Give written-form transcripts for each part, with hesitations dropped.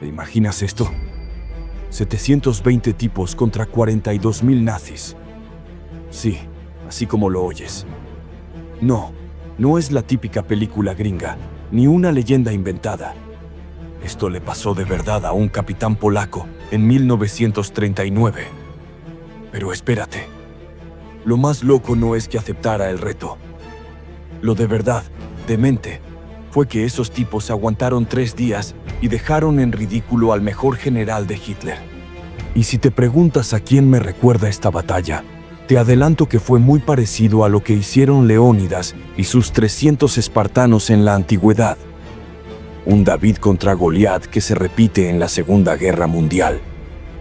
¿Te imaginas esto? 720 tipos contra 42.000 nazis. Sí, así como lo oyes. No es la típica película gringa, ni una leyenda inventada. Esto le pasó de verdad a un capitán polaco en 1939. Pero espérate, lo más loco no es que aceptara el reto. Lo de verdad, demente, fue que esos tipos aguantaron 3 días y dejaron en ridículo al mejor general de Hitler. Y si te preguntas a quién me recuerda esta batalla, te adelanto que fue muy parecido a lo que hicieron Leónidas y sus 300 espartanos en la antigüedad. Un David contra Goliat que se repite en la Segunda Guerra Mundial.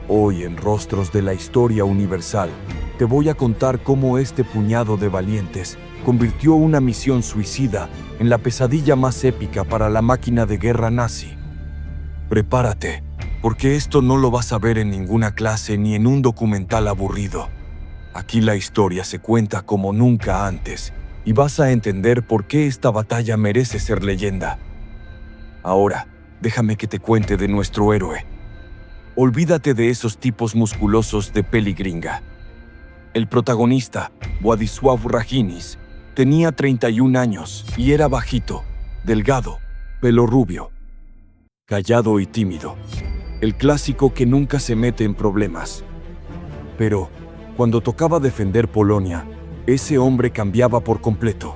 Hoy en Rostros de la Historia Universal, te voy a contar cómo este puñado de valientes convirtió una misión suicida en la pesadilla más épica para la máquina de guerra nazi. Prepárate, porque esto no lo vas a ver en ninguna clase ni en un documental aburrido. Aquí la historia se cuenta como nunca antes, y vas a entender por qué esta batalla merece ser leyenda. Ahora, déjame que te cuente de nuestro héroe. Olvídate de esos tipos musculosos de peli gringa. El protagonista, Władysław Rachinis, tenía 31 años y era bajito, delgado, pelo rubio, callado y tímido. El clásico que nunca se mete en problemas. Pero, cuando tocaba defender Polonia, ese hombre cambiaba por completo.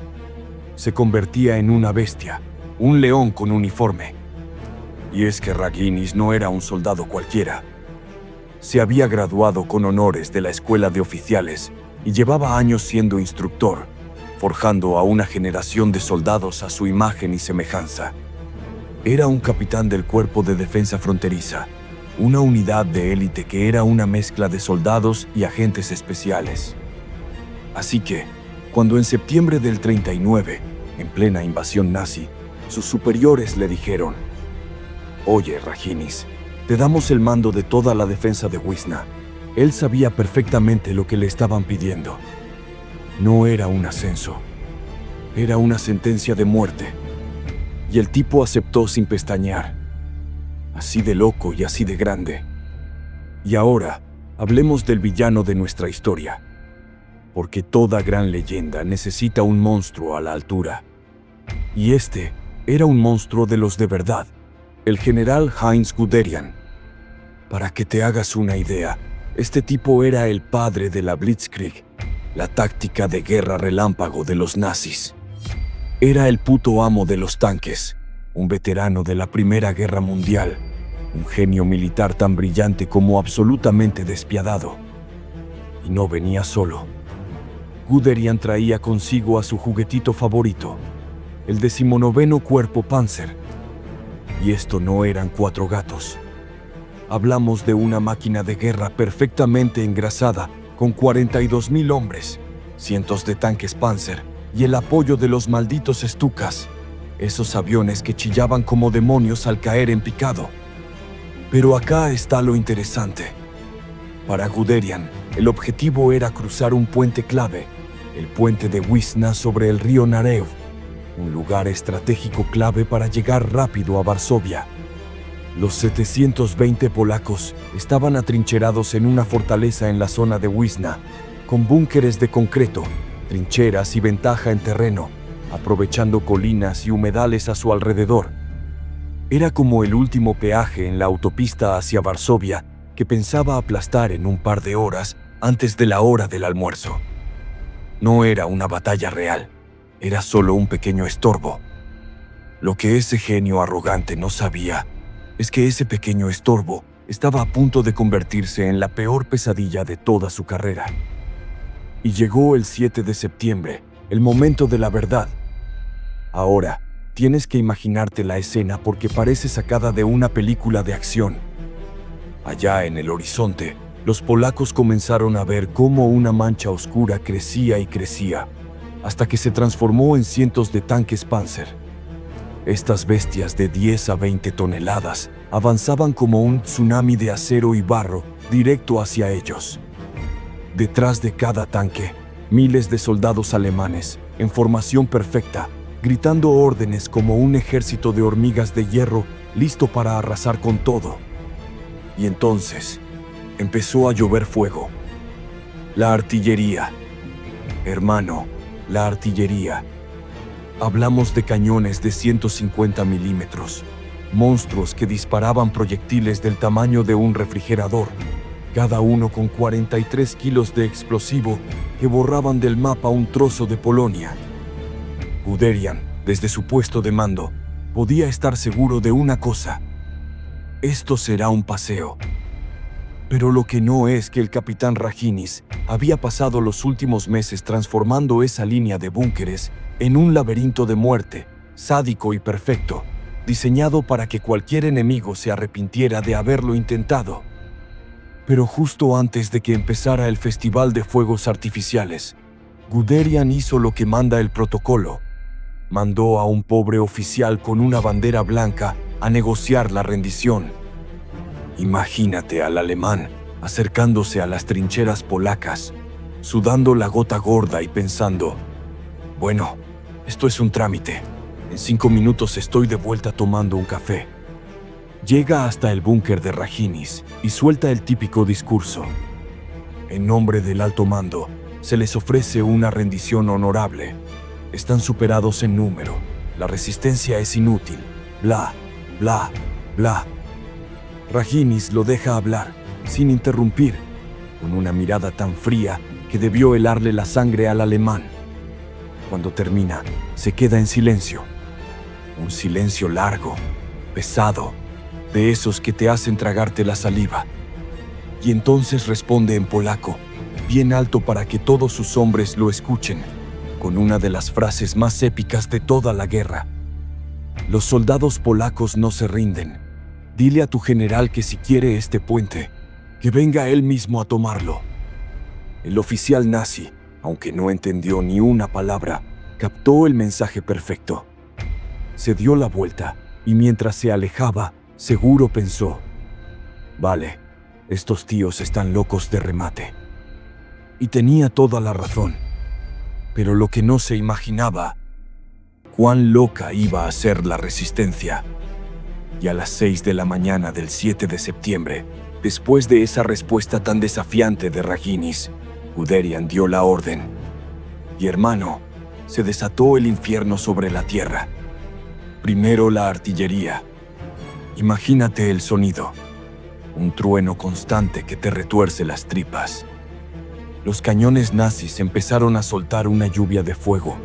Se convertía en una bestia, un león con uniforme. Y es que Rachinis no era un soldado cualquiera. Se había graduado con honores de la escuela de oficiales y llevaba años siendo instructor, forjando a una generación de soldados a su imagen y semejanza. Era un capitán del Cuerpo de Defensa Fronteriza, una unidad de élite que era una mezcla de soldados y agentes especiales. Así que, cuando en septiembre del 39, en plena invasión nazi, sus superiores le dijeron: «Oye, Rachinis, te damos el mando de toda la defensa de Wisna». Él sabía perfectamente lo que le estaban pidiendo. No era un ascenso, era una sentencia de muerte. Y el tipo aceptó sin pestañear. Así de loco y así de grande. Y ahora, hablemos del villano de nuestra historia. Porque toda gran leyenda necesita un monstruo a la altura. Y este era un monstruo de los de verdad, el general Heinz Guderian. Para que te hagas una idea, este tipo era el padre de la Blitzkrieg, la táctica de guerra relámpago de los nazis. Era el puto amo de los tanques, un veterano de la Primera Guerra Mundial, un genio militar tan brillante como absolutamente despiadado. Y no venía solo. Guderian traía consigo a su juguetito favorito, el 19º Cuerpo Panzer. Y esto no eran 4 gatos. Hablamos de una máquina de guerra perfectamente engrasada, con 42.000 hombres, cientos de tanques Panzer y el apoyo de los malditos Stukas, esos aviones que chillaban como demonios al caer en picado. Pero acá está lo interesante. Para Guderian, el objetivo era cruzar un puente clave, el puente de Wisna sobre el río Narew, un lugar estratégico clave para llegar rápido a Varsovia. Los 720 polacos estaban atrincherados en una fortaleza en la zona de Wisna, con búnkeres de concreto, trincheras y ventaja en terreno, aprovechando colinas y humedales a su alrededor. Era como el último peaje en la autopista hacia Varsovia que pensaba aplastar en un par de horas antes de la hora del almuerzo. No era una batalla real, era solo un pequeño estorbo. Lo que ese genio arrogante no sabía es que ese pequeño estorbo estaba a punto de convertirse en la peor pesadilla de toda su carrera. Y llegó el 7 de septiembre, el momento de la verdad. Ahora, tienes que imaginarte la escena porque parece sacada de una película de acción. Allá en el horizonte, los polacos comenzaron a ver cómo una mancha oscura crecía y crecía, hasta que se transformó en cientos de tanques Panzer. Estas bestias de 10 a 20 toneladas avanzaban como un tsunami de acero y barro directo hacia ellos. Detrás de cada tanque, miles de soldados alemanes, en formación perfecta, gritando órdenes como un ejército de hormigas de hierro listo para arrasar con todo. Y entonces empezó a llover fuego. La artillería. Hermano, la artillería. Hablamos de cañones de 150 milímetros, monstruos que disparaban proyectiles del tamaño de un refrigerador, cada uno con 43 kilos de explosivo que borraban del mapa un trozo de Polonia. Guderian, desde su puesto de mando, podía estar seguro de una cosa: esto será un paseo. Pero lo que no es que el capitán Raginis había pasado los últimos meses transformando esa línea de búnkeres en un laberinto de muerte, sádico y perfecto, diseñado para que cualquier enemigo se arrepintiera de haberlo intentado. Pero justo antes de que empezara el festival de fuegos artificiales, Guderian hizo lo que manda el protocolo. Mandó a un pobre oficial con una bandera blanca a negociar la rendición. Imagínate al alemán acercándose a las trincheras polacas, sudando la gota gorda y pensando: bueno, esto es un trámite. En 5 minutos estoy de vuelta tomando un café. Llega hasta el búnker de Raginis y suelta el típico discurso. En nombre del alto mando, se les ofrece una rendición honorable. Están superados en número. La resistencia es inútil. Bla, bla, bla. Raginis lo deja hablar, sin interrumpir, con una mirada tan fría que debió helarle la sangre al alemán. Cuando termina, se queda en silencio. Un silencio largo, pesado, de esos que te hacen tragarte la saliva. Y entonces responde en polaco, bien alto para que todos sus hombres lo escuchen, con una de las frases más épicas de toda la guerra. Los soldados polacos no se rinden. Dile a tu general que si quiere este puente, que venga él mismo a tomarlo. El oficial nazi, aunque no entendió ni una palabra, captó el mensaje perfecto. Se dio la vuelta y mientras se alejaba, seguro pensó: vale, estos tíos están locos de remate. Y tenía toda la razón. Pero lo que no se imaginaba, cuán loca iba a ser la resistencia. Y a las 6 de la mañana del 7 de septiembre, después de esa respuesta tan desafiante de Raginis, Guderian dio la orden. Y hermano, se desató el infierno sobre la tierra. Primero la artillería. Imagínate el sonido. Un trueno constante que te retuerce las tripas. Los cañones nazis empezaron a soltar una lluvia de fuego,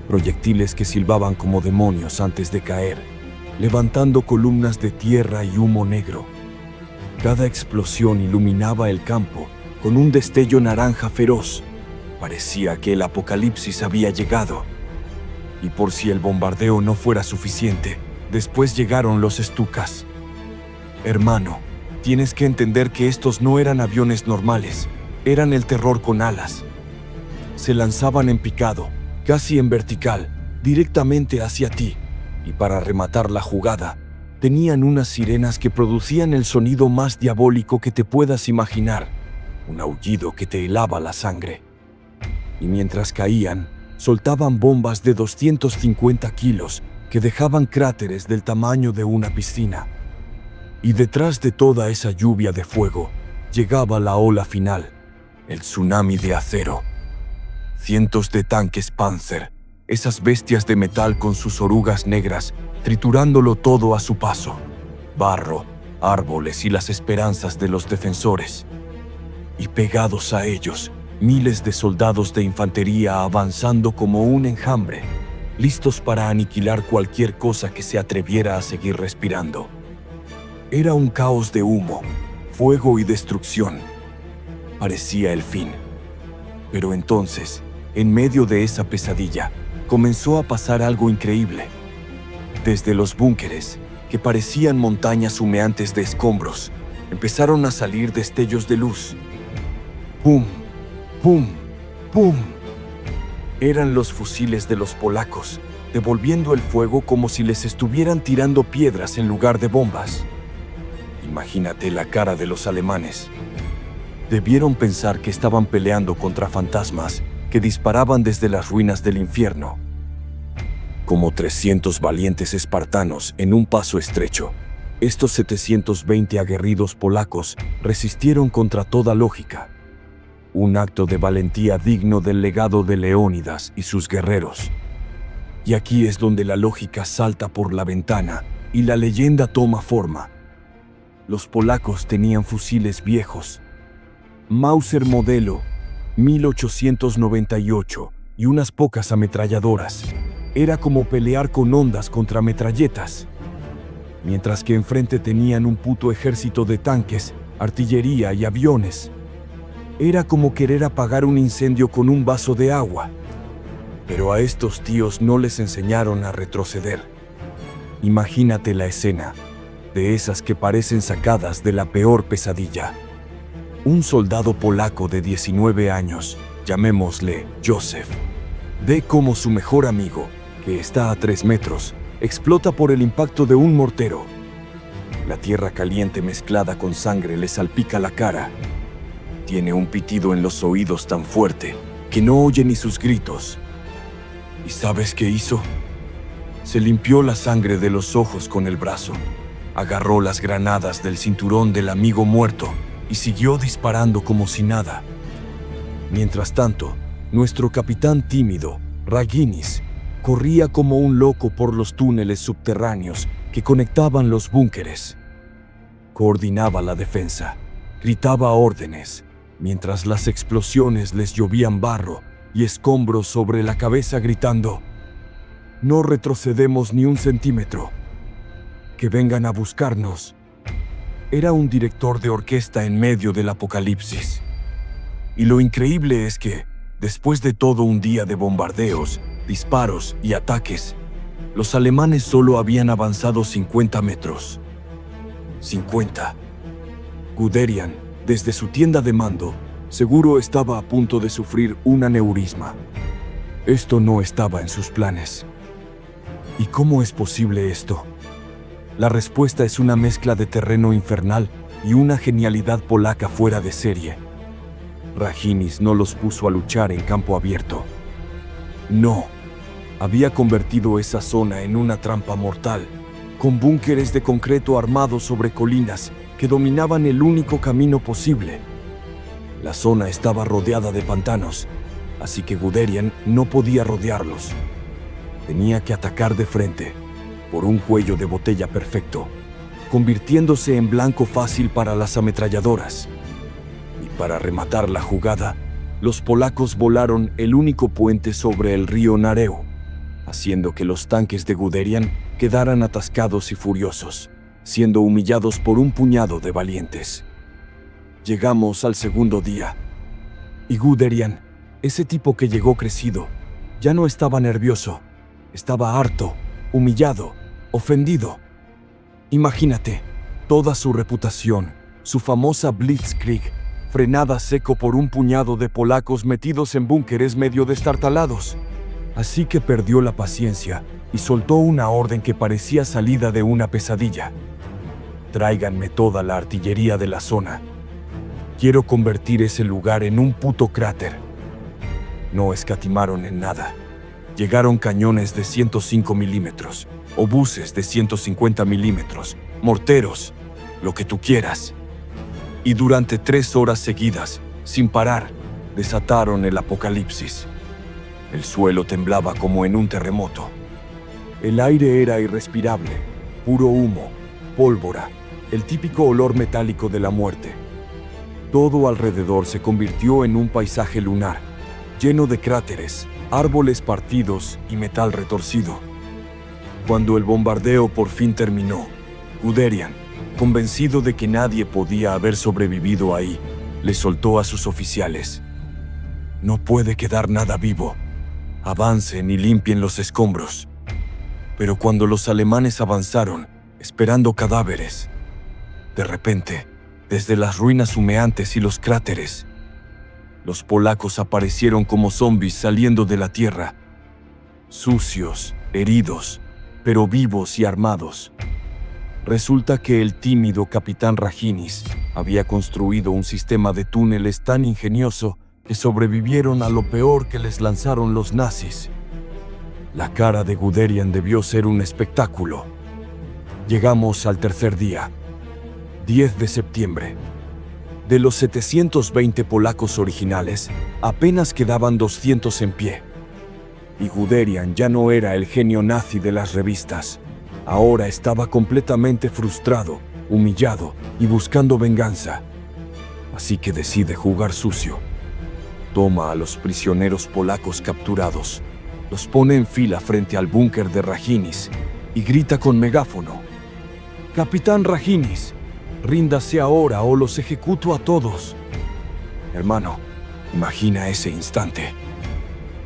proyectiles que silbaban como demonios antes de caer, levantando columnas de tierra y humo negro. Cada explosión iluminaba el campo con un destello naranja feroz. Parecía que el apocalipsis había llegado. Y por si el bombardeo no fuera suficiente, después llegaron los Stukas. Hermano, tienes que entender que estos no eran aviones normales, eran el terror con alas. Se lanzaban en picado, casi en vertical, directamente hacia ti. Y para rematar la jugada, tenían unas sirenas que producían el sonido más diabólico que te puedas imaginar, un aullido que te helaba la sangre. Y mientras caían, soltaban bombas de 250 kilos que dejaban cráteres del tamaño de una piscina. Y detrás de toda esa lluvia de fuego, llegaba la ola final, el tsunami de acero. Cientos de tanques Panzer, esas bestias de metal con sus orugas negras, triturándolo todo a su paso. Barro, árboles y las esperanzas de los defensores. Y pegados a ellos, miles de soldados de infantería avanzando como un enjambre, listos para aniquilar cualquier cosa que se atreviera a seguir respirando. Era un caos de humo, fuego y destrucción. Parecía el fin. Pero entonces, en medio de esa pesadilla, comenzó a pasar algo increíble. Desde los búnkeres, que parecían montañas humeantes de escombros, empezaron a salir destellos de luz. ¡Pum! ¡Pum! ¡Pum! Eran los fusiles de los polacos, devolviendo el fuego como si les estuvieran tirando piedras en lugar de bombas. Imagínate la cara de los alemanes. Debieron pensar que estaban peleando contra fantasmas que disparaban desde las ruinas del infierno. Como 300 valientes espartanos en un paso estrecho, Estos 720 aguerridos polacos resistieron contra toda lógica. Un acto de valentía digno del legado de Leónidas y sus guerreros. Y aquí es donde la lógica salta por la ventana y la leyenda toma forma. Los polacos tenían fusiles viejos, Mauser modelo 1898 y unas pocas ametralladoras. Era como pelear con ondas contra metralletas. Mientras que enfrente tenían un puto ejército de tanques, artillería y aviones. Era como querer apagar un incendio con un vaso de agua. Pero a estos tíos no les enseñaron a retroceder. Imagínate la escena, de esas que parecen sacadas de la peor pesadilla. Un soldado polaco de 19 años, llamémosle Joseph, ve cómo su mejor amigo, que está a 3 metros, explota por el impacto de un mortero. La tierra caliente mezclada con sangre le salpica la cara. Tiene un pitido en los oídos tan fuerte que no oye ni sus gritos. ¿Y sabes qué hizo? Se limpió la sangre de los ojos con el brazo, agarró las granadas del cinturón del amigo muerto y siguió disparando como si nada. Mientras tanto, nuestro capitán tímido, Raginis, corría como un loco por los túneles subterráneos que conectaban los búnkeres. Coordinaba la defensa, gritaba órdenes, mientras las explosiones les llovían barro y escombros sobre la cabeza gritando: «No retrocedemos ni un centímetro. Que vengan a buscarnos». Era un director de orquesta en medio del apocalipsis. Y lo increíble es que, después de todo un día de bombardeos, disparos y ataques, los alemanes solo habían avanzado 50 metros. 50. Guderian, desde su tienda de mando, seguro estaba a punto de sufrir un aneurisma. Esto no estaba en sus planes. ¿Y cómo es posible esto? La respuesta es una mezcla de terreno infernal y una genialidad polaca fuera de serie. Raginis no los puso a luchar en campo abierto. No, había convertido esa zona en una trampa mortal, con búnkeres de concreto armados sobre colinas que dominaban el único camino posible. La zona estaba rodeada de pantanos, así que Guderian no podía rodearlos. Tenía que atacar de frente, por un cuello de botella perfecto, convirtiéndose en blanco fácil para las ametralladoras. Y para rematar la jugada, los polacos volaron el único puente sobre el río Nareu, haciendo que los tanques de Guderian quedaran atascados y furiosos, siendo humillados por un puñado de valientes. Llegamos al segundo día, y Guderian, ese tipo que llegó crecido, ya no estaba nervioso, estaba harto, humillado, ofendido. Imagínate, toda su reputación, su famosa Blitzkrieg, frenada seco por un puñado de polacos metidos en búnkeres medio destartalados. Así que perdió la paciencia y soltó una orden que parecía salida de una pesadilla. Tráiganme toda la artillería de la zona. Quiero convertir ese lugar en un puto cráter. No escatimaron en nada. Llegaron cañones de 105 milímetros, obuses de 150 milímetros, morteros, lo que tú quieras. Y durante 3 horas seguidas, sin parar, desataron el apocalipsis. El suelo temblaba como en un terremoto. El aire era irrespirable, puro humo, pólvora, el típico olor metálico de la muerte. Todo alrededor se convirtió en un paisaje lunar, lleno de cráteres, árboles partidos y metal retorcido. Cuando el bombardeo por fin terminó, Guderian, convencido de que nadie podía haber sobrevivido ahí, le soltó a sus oficiales: «No puede quedar nada vivo. Avancen y limpien los escombros». Pero cuando los alemanes avanzaron, esperando cadáveres, de repente, desde las ruinas humeantes y los cráteres, los polacos aparecieron como zombies saliendo de la tierra, sucios, heridos, pero vivos y armados. Resulta que el tímido capitán Raginis había construido un sistema de túneles tan ingenioso que sobrevivieron a lo peor que les lanzaron los nazis. La cara de Guderian debió ser un espectáculo. Llegamos al tercer día, 10 de septiembre. De los 720 polacos originales, apenas quedaban 200 en pie. Y Guderian ya no era el genio nazi de las revistas. Ahora estaba completamente frustrado, humillado y buscando venganza. Así que decide jugar sucio. Toma a los prisioneros polacos capturados, los pone en fila frente al búnker de Rajinis y grita con megáfono: «Capitán Rajinis, ríndase ahora o los ejecuto a todos». Hermano, imagina ese instante.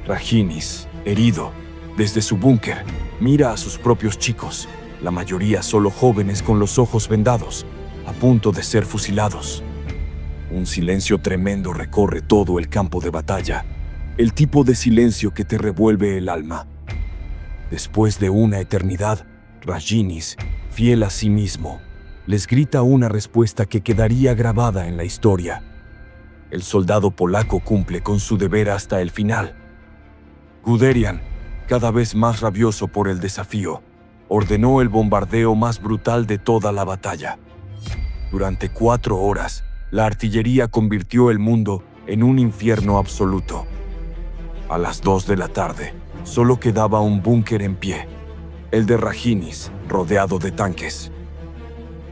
Rajinis, herido, desde su búnker, mira a sus propios chicos, la mayoría solo jóvenes con los ojos vendados, a punto de ser fusilados. Un silencio tremendo recorre todo el campo de batalla, el tipo de silencio que te revuelve el alma. Después de una eternidad, Rajinis, fiel a sí mismo, les grita una respuesta que quedaría grabada en la historia. El soldado polaco cumple con su deber hasta el final. Guderian, cada vez más rabioso por el desafío, ordenó el bombardeo más brutal de toda la batalla. Durante 4 horas, la artillería convirtió el mundo en un infierno absoluto. A las 2 de la tarde, solo quedaba un búnker en pie, el de Rajinis, rodeado de tanques.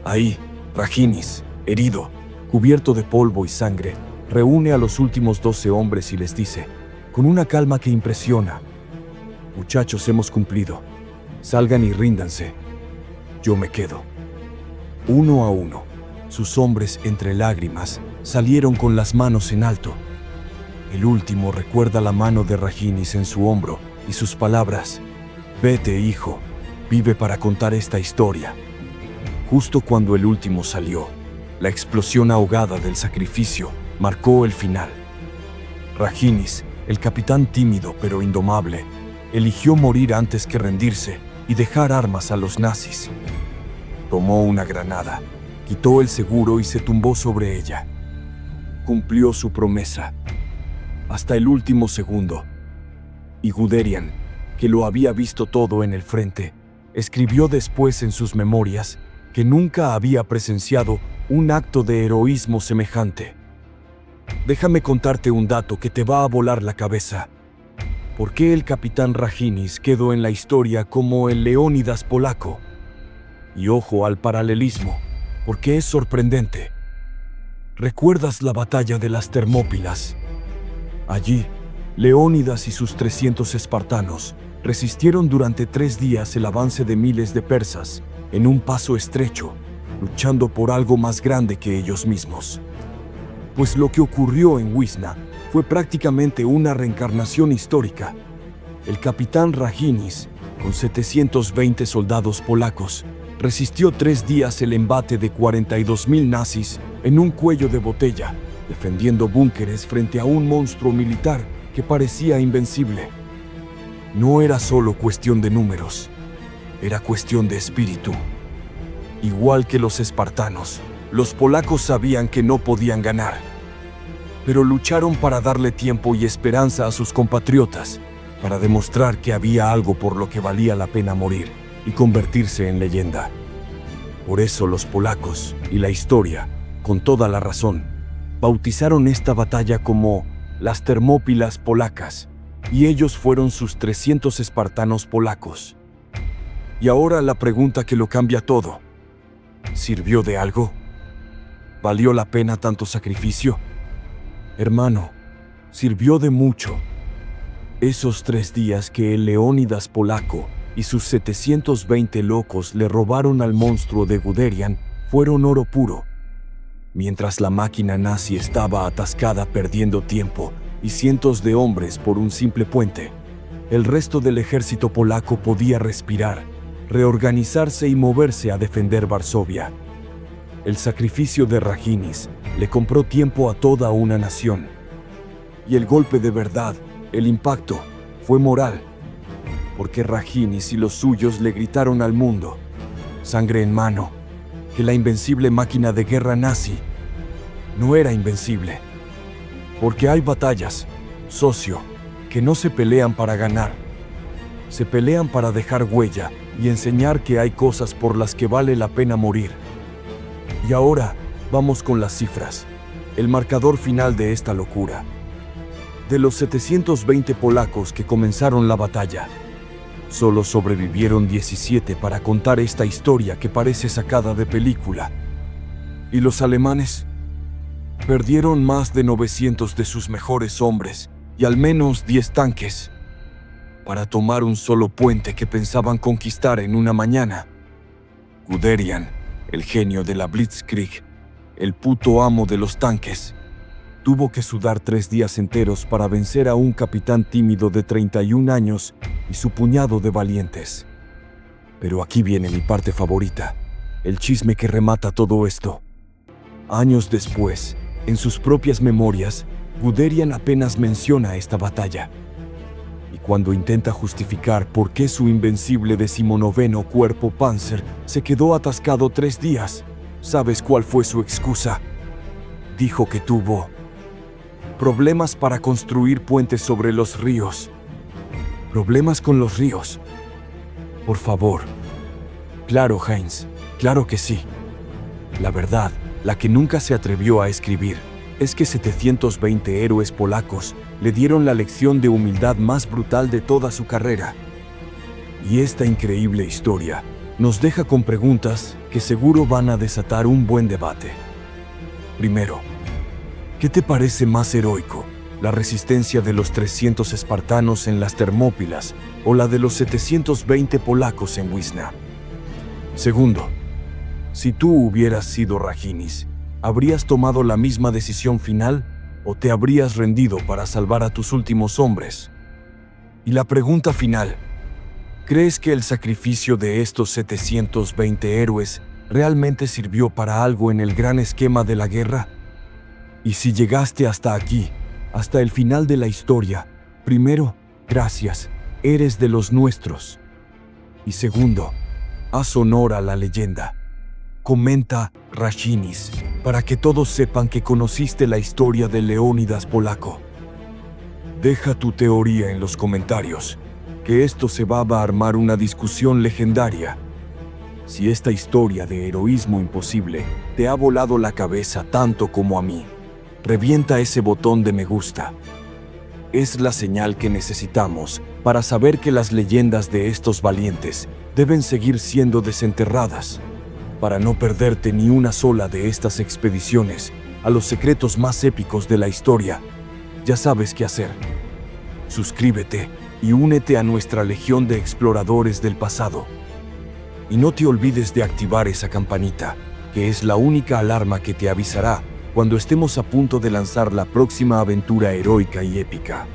Ahí, Rajinis, herido, cubierto de polvo y sangre, reúne a los últimos 12 hombres y les dice, con una calma que impresiona: «Muchachos, hemos cumplido. Salgan y ríndanse. Yo me quedo». Uno a uno, sus hombres, entre lágrimas, salieron con las manos en alto. El último recuerda la mano de Rajinis en su hombro y sus palabras: «Vete, hijo, vive para contar esta historia». Justo cuando el último salió, la explosión ahogada del sacrificio marcó el final. Rajinis, el capitán tímido pero indomable, eligió morir antes que rendirse y dejar armas a los nazis. Tomó una granada, quitó el seguro y se tumbó sobre ella. Cumplió su promesa, hasta el último segundo. Y Guderian, que lo había visto todo en el frente, escribió después en sus memorias que nunca había presenciado un acto de heroísmo semejante. Déjame contarte un dato que te va a volar la cabeza. ¿Por qué el capitán Rajinis quedó en la historia como el Leónidas polaco? Y ojo al paralelismo, porque es sorprendente. ¿Recuerdas la batalla de las Termópilas? Allí, Leónidas y sus 300 espartanos resistieron durante 3 días el avance de miles de persas en un paso estrecho, luchando por algo más grande que ellos mismos. Pues lo que ocurrió en Wisna fue prácticamente una reencarnación histórica. El capitán Rajinis, con 720 soldados polacos, resistió 3 días el embate de 42.000 nazis en un cuello de botella, defendiendo búnkeres frente a un monstruo militar que parecía invencible. No era solo cuestión de números, era cuestión de espíritu. Igual que los espartanos, los polacos sabían que no podían ganar, pero lucharon para darle tiempo y esperanza a sus compatriotas, para demostrar que había algo por lo que valía la pena morir y convertirse en leyenda. Por eso los polacos y la historia, con toda la razón, bautizaron esta batalla como las Termópilas polacas, y ellos fueron sus 300 espartanos polacos. Y ahora la pregunta que lo cambia todo: ¿sirvió de algo? ¿Valió la pena tanto sacrificio? Hermano, sirvió de mucho. Esos 3 días que el Leónidas polaco y sus 720 locos le robaron al monstruo de Guderian fueron oro puro. Mientras la máquina nazi estaba atascada perdiendo tiempo y cientos de hombres por un simple puente, el resto del ejército polaco podía respirar, reorganizarse y moverse a defender Varsovia. El sacrificio de Rajinis le compró tiempo a toda una nación. Y el golpe de verdad, el impacto, fue moral. Porque Rajinis y los suyos le gritaron al mundo, sangre en mano, que la invencible máquina de guerra nazi no era invencible. Porque hay batallas, socio, que no se pelean para ganar. Se pelean para dejar huella y enseñar que hay cosas por las que vale la pena morir. Y ahora, vamos con las cifras. El marcador final de esta locura. De los 720 polacos que comenzaron la batalla, solo sobrevivieron 17 para contar esta historia que parece sacada de película. ¿Y los alemanes? Perdieron más de 900 de sus mejores hombres y al menos 10 tanques para tomar un solo puente que pensaban conquistar en una mañana. Guderian, el genio de la Blitzkrieg, el puto amo de los tanques, tuvo que sudar 3 días enteros para vencer a un capitán tímido de 31 años y su puñado de valientes. Pero aquí viene mi parte favorita, el chisme que remata todo esto. Años después, en sus propias memorias, Guderian apenas menciona esta batalla. Y cuando intenta justificar por qué su invencible 19º cuerpo Panzer se quedó atascado 3 días, ¿sabes cuál fue su excusa? Dijo que tuvo problemas para construir puentes sobre los ríos. ¿Problemas con los ríos? Por favor. Claro, Heinz, claro que sí. La verdad, la que nunca se atrevió a escribir, es que 720 héroes polacos le dieron la lección de humildad más brutal de toda su carrera. Y esta increíble historia nos deja con preguntas que seguro van a desatar un buen debate. Primero, ¿qué te parece más heroico? ¿La resistencia de los 300 espartanos en las Termópilas o la de los 720 polacos en Wisna? Segundo, si tú hubieras sido Raginis, ¿habrías tomado la misma decisión final o te habrías rendido para salvar a tus últimos hombres? Y la pregunta final, ¿crees que el sacrificio de estos 720 héroes realmente sirvió para algo en el gran esquema de la guerra? Y si llegaste hasta aquí, hasta el final de la historia, primero, gracias, eres de los nuestros. Y segundo, haz honor a la leyenda. Comenta Raginis, para que todos sepan que conociste la historia de Leónidas Polaco. Deja tu teoría en los comentarios, que esto se va a armar una discusión legendaria. Si esta historia de heroísmo imposible te ha volado la cabeza tanto como a mí, revienta ese botón de me gusta. Es la señal que necesitamos para saber que las leyendas de estos valientes deben seguir siendo desenterradas, para no perderte ni una sola de estas expediciones a los secretos más épicos de la historia. Ya sabes qué hacer. Suscríbete y únete a nuestra legión de exploradores del pasado. Y no te olvides de activar esa campanita, que es la única alarma que te avisará cuando estemos a punto de lanzar la próxima aventura heroica y épica.